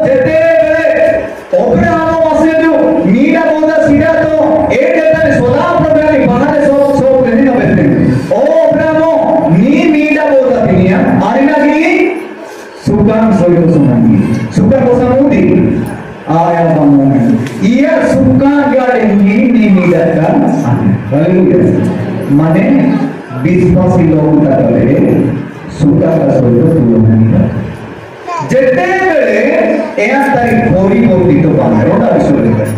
जेते अब्राहम वासे जो मीडा बोदा सीधा तो एक देता ने सोला प्रभु बाहर सो नहीं ना बैठे ओ अब्राहम नी मीडा बोदा दुनिया आरिना की सुकान सोयो सुनानी सुकान बोसा मुदी आया बमोने iya sukan gade नी मीडा का हालेलुया माने विश्वासी लोग ताले सुका का सोयो तुलना जेते बेले एया ताई परिवर्तित बाहर ओटा विश्वास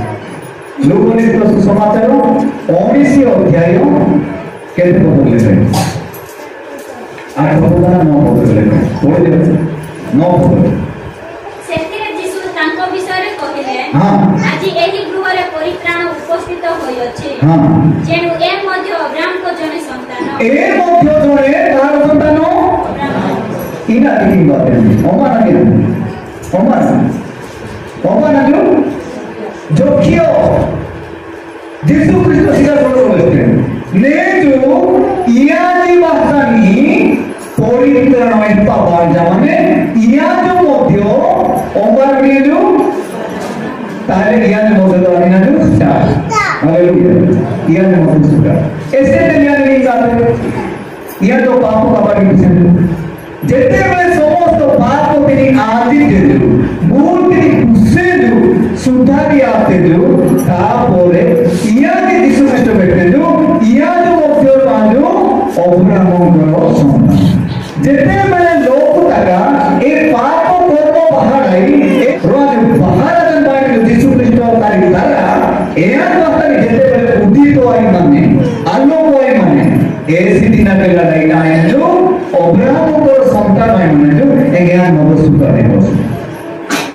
लोगों ने तो सुसमाचार 19 अध्याय केते बोलले आठ बोलना 9 बोलले पढ़े दे 9 बोलले सेतिरे यीशु तांको विषय रे कहिले हां आजि एही गृहरे परित्राण उपस्थित होय अछि हां जेनु ए मध्ये अब्राहम को जने संतान ए मध्ये जने तार संतान इना की बात है ओमाना के ओमाना जो कियो यीशु ख्रिस्त सीधा बोलो बोलते ने जो इयाजी बातानी परित्राण में पापा जाने इया जो मध्य ओमार में जो ताले इया जो मध्य तो आने ना जो स्टार हालेलुया इया जो मध्य स्टार ऐसे दुनिया नहीं जाते इया जो पापों का बड़ी विषय जेते में समस्त बात को तेरी आदि दे दो मूल तेरी गुस्से दो सुधारी आते दो तापोरे इया के यीशु ख्रिस्ट बैठे दो इया जो मध्य बांधो अब्राहम को संतान जेते